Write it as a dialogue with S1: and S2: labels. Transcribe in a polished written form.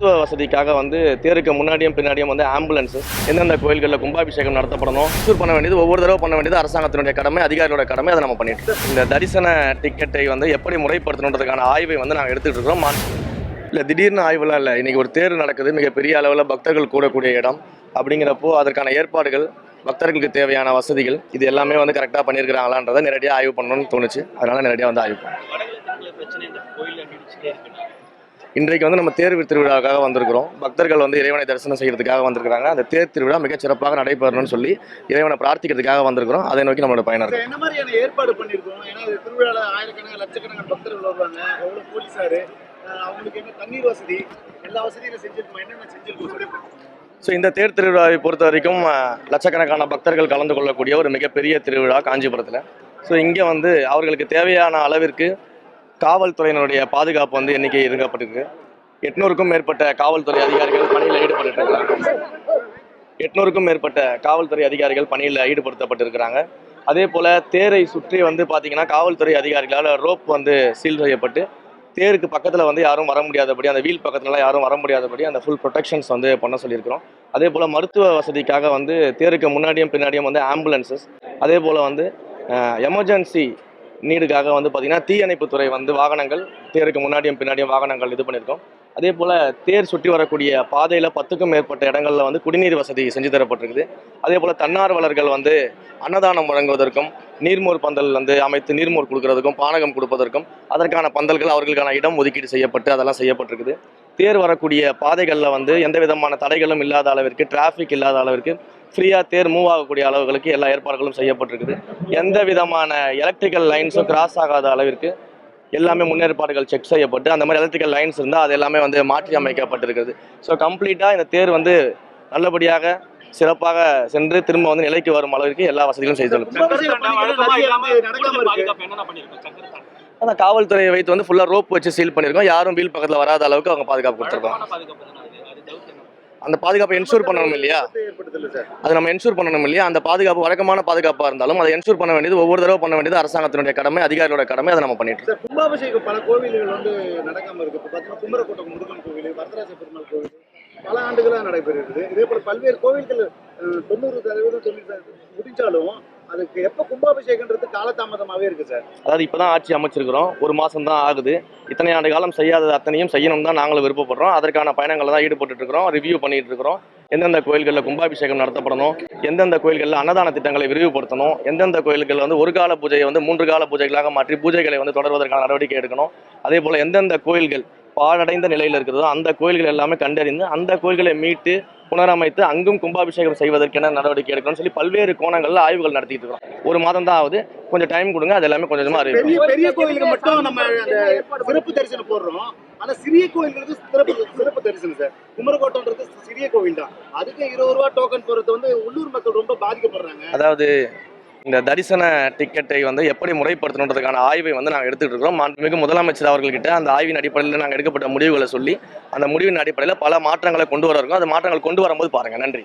S1: வசதிக்காக வந்து தேருக்கு முன்னாடியும் பின்னாடியும் வந்து ஆம்புலன்ஸ் எந்தெந்த கோயில்களில் கும்பாபிஷேகம் நடத்தப்படணும் இன்சூர் பண்ண வேண்டியது ஒவ்வொரு தடவை பண்ண வேண்டியது அரசாங்கத்தினுடைய கடமை, அதிகாரிகளோட கடமை. அதை நம்ம பண்ணிட்டு இருக்கோம். இந்த தரிசன டிக்கெட்டை வந்து எப்படி முறைப்படுத்தணுன்றதுக்கான ஆய்வை வந்து நாங்கள் எடுத்துகிட்டு இருக்கிறோம். இல்லை திடீர்னு ஆய்வுலாம் இல்லை. இன்றைக்கி ஒரு தேர் நடக்குது, மிகப்பெரிய அளவில் பக்தர்கள் கூடக்கூடிய இடம். அப்படிங்கிறப்போ அதற்கான ஏற்பாடுகள், பக்தர்களுக்கு தேவையான வசதிகள் இது எல்லாமே வந்து கரெக்டாக பண்ணியிருக்கிறாங்களான்றதை நேரடியாக ஆய்வு பண்ணணும்னு தோணுச்சு. அதனால் நேரடியாக வந்து ஆய்வு பண்ணோம். இன்றைக்கு வந்து நம்ம தேர் திருவிழாவுக்காக வந்திருக்கிறோம். பக்தர்கள் வந்து இறைவனை தரிசனம் செய்யறதுக்காக வந்திருக்கிறாங்க. அந்த தேர் திருவிழா மிகச் சிறப்பாக நடைபெறணும்னு சொல்லி இறைவனை பிரார்த்திக்கிறதுக்காக வந்திருக்கிறோம். அதை நோக்கி நம்மளோட பயணம் இருக்கு.
S2: என்ன மாதிரியான ஏற்பாடு பண்ணியிருக்கோம்? ஏன்னா திருவிழாவில் ஆயிரக்கணக்கான லட்சக்கணக்கான பக்தர்கள் வருவாங்க. எவ்வளோ போலீஸாரு, அவங்களுக்கு என்ன தண்ணீர் வசதி, எல்லா வசதியும் செஞ்சிருக்கோம். என்னென்ன செஞ்சிருக்கோம்?
S1: ஸோ இந்த தேர் திருவிழாவை பொறுத்த வரைக்கும் லட்சக்கணக்கான பக்தர்கள் கலந்து கொள்ளக்கூடிய ஒரு மிகப்பெரிய திருவிழா காஞ்சிபுரத்தில். ஸோ இங்கே வந்து அவர்களுக்கு தேவையான அளவிற்கு காவல்துறையினுடைய பாதுகாப்பு வந்து எண்ணிக்கை இருக்கப்பட்டிருக்கு. 800க்கும் மேற்பட்ட காவல்துறை அதிகாரிகள் பணியில் ஈடுபட்டுருக்காங்க. 800க்கும் மேற்பட்ட காவல்துறை அதிகாரிகள் பணியில் ஈடுபடுத்தப்பட்டிருக்கிறாங்க. அதே போல் தேரை சுற்றி வந்து பார்த்திங்கன்னா காவல்துறை அதிகாரிகளால் ரோப் வந்து சீல் செய்யப்பட்டு தேருக்கு பக்கத்தில் வந்து யாரும் வர முடியாதபடி, அந்த வீல் பக்கத்துலலாம் யாரும் வர முடியாதபடி அந்த ஃபுல் ப்ரொடெக்ஷன்ஸ் வந்து பண்ண சொல்லியிருக்கிறோம். அதே போல் மருத்துவ வசதிக்காக வந்து தேருக்கு முன்னாடியும் பின்னாடியும் வந்து ஆம்புலன்ஸஸ், அதே போல் வந்து எமர்ஜென்சி நீடுக்காக வந்து பார்த்திங்கன்னா தீயணைப்புத்துறை வந்து வாகனங்கள் தேருக்கு முன்னாடியும் பின்னாடியும் வாகனங்கள் இது பண்ணியிருக்கோம். அதே போல் தேர் சுற்றி வரக்கூடிய பாதையில் 10க்கும் மேற்பட்ட இடங்களில் வந்து குடிநீர் வசதி செஞ்சு தரப்பட்டிருக்குது. அதே போல் தன்னார்வலர்கள் வந்து அன்னதானம் வழங்குவதற்கும், நீர்மோர் பந்தல் வந்து அமைத்து நீர்மோர் கொடுக்கறதுக்கும், பானகம் கொடுப்பதற்கும் அதற்கான பந்தல்கள் அவர்களுக்கான இடம் ஒதுக்கீடு செய்யப்பட்டு அதெல்லாம் செய்யப்பட்டிருக்குது. தேர் வரக்கூடிய பாதைகளில் வந்து எந்த விதமான தடைகளும் இல்லாத அளவிற்கு, டிராஃபிக் இல்லாத அளவிற்கு ஃப்ரீயாக தேர் மூவ் ஆகக்கூடிய அளவுகளுக்கு எல்லா ஏற்பாடுகளும் செய்யப்பட்டிருக்குது. எந்த விதமான எலக்ட்ரிக்கல் லைன்ஸும் கிராஸ் ஆகாத அளவிற்கு எல்லாமே முன்னேற்பாடுகள் செக் செய்யப்பட்டு, அந்த மாதிரி எலக்ட்ரிக்கல் லைன்ஸ் இருந்தால் அது எல்லாமே வந்து மாற்றி அமைக்கப்பட்டிருக்குது. ஸோ கம்ப்ளீட்டாக இந்த தேர் வந்து நல்லபடியாக சிறப்பாக சென்று திரும்ப வந்து நிலைக்கு வரும் அளவிற்கு எல்லா வசதிகளும் செய்து அந்த காவல்துறையை வைத்து வந்து ஃபுல்லாக ரோப் வச்சு சீல் பண்ணியிருக்கோம். யாரும் வீல் பக்கத்தில் வராத அளவுக்கு அவங்க பாதுகாப்பு கொடுத்துருக்கோம். அந்த பாதுகாப்பை என்ஷூர் பண்ணணும் இல்லையா, அது நம்ம என்ஷூர் பண்ணணும் இல்லையா. அந்த பாதுகாப்பு வழக்கமான பாதுகாப்பாக இருந்தாலும் அதை என்ஷூர் பண்ண வேண்டியது ஒவ்வொரு தடவை பண்ண வேண்டியது அரசாங்கத்தினுடைய கடமை, அதிகாரிகளோட கடமை. அதை நம்ம பண்ணிட்டு இருக்கோம்.
S2: கும்பாபிஷேகம் பல கோவில்கள் வந்து நடக்காம இருக்கு. இப்போ பார்த்தீங்கன்னா குமரக்கோட்டம் முருகன் கோவில், வரதராஜ பெருமாள் கோவில் பல ஆண்டுகளாக நடைபெறுகிறது. இதே போல பல்வேறு கோவில்கள் 90% முடிஞ்சாலும் அதுக்கு எப்போ கும்பாபிஷேகன்றது காலதாமதமாகவே இருக்கு சார்.
S1: அதாவது இப்போதான் ஆட்சி அமைச்சிருக்கிறோம், ஒரு மாதம் தான் ஆகுது. இத்தனை ஆண்டு காலம் செய்யாத அத்தனையும் செய்யணும் தான் நாங்களும் விருப்பப்படுறோம். அதற்கான பயணங்களை தான் ஈடுபட்டு இருக்கிறோம், ரிவ்யூ பண்ணிட்டு இருக்கிறோம். எந்தெந்த கோயில்களில் கும்பாபிஷேகம் நடத்தப்படணும், எந்தெந்த கோயில்களில் அன்னதான திட்டங்களை விரிவுபடுத்தணும், எந்தெந்த கோயில்கள் வந்து ஒரு கால பூஜையை வந்து 3 கால பூஜைகளாக மாற்றி பூஜைகளை வந்து தொடர்வதற்கான நடவடிக்கை எடுக்கணும். அதே போல் எந்தெந்த கோயில்கள் பாழடைந்த நிலையில் இருக்கிறதோ அந்த கோயில்கள் எல்லாமே கண்டறிந்து அந்த கோயில்களை மீட்டு புனரமைத்து அங்கும் கும்பாபிஷேகம் செய்வதற்கென நடவடிக்கை எடுக்கணும்னு சொல்லி பல்வேறு கோணங்களில் ஆய்வுகள் நடத்திட்டு இருக்கோம். ஒரு மாதம் தான் ஆகுது, கொஞ்சம் டைம் கொடுங்க. அது எல்லாமே கொஞ்சம் கொஞ்சமாக
S2: அறிவிக்கும். பெரிய கோயிலுக்கு மட்டும் நம்ம சிறப்பு தரிசனம் போடுறோம். ஆனா சிறிய கோயில்களுக்கு சிறப்பு தரிசனம் சார். குமரக்கோட்டம்ன்றது சிறிய கோவில் தான். அதுக்கு 20 ரூபா டோக்கன் போறது வந்து உள்ளூர் மக்கள் ரொம்ப பாதிக்கப்படுறாங்க.
S1: அதாவது இந்த தரிசன டிக்கெட்டை வந்து எப்படி முறைப்படுத்தணுன்றதுக்கான ஆய்வை வந்து நாங்கள் எடுத்துகிட்டு இருக்கிறோம். மாண்புமிகு முதலமைச்சர் அவர்கள்கிட்ட அந்த ஆய்வின் அடிப்படையில் நாங்கள் எடுக்கப்பட்ட முடிவுகளை சொல்லி அந்த முடிவின் அடிப்படையில் பல மாற்றங்களை கொண்டு வர இருக்கோம். அந்த மாற்றங்கள் கொண்டு வரும்போது பாருங்கள். நன்றி.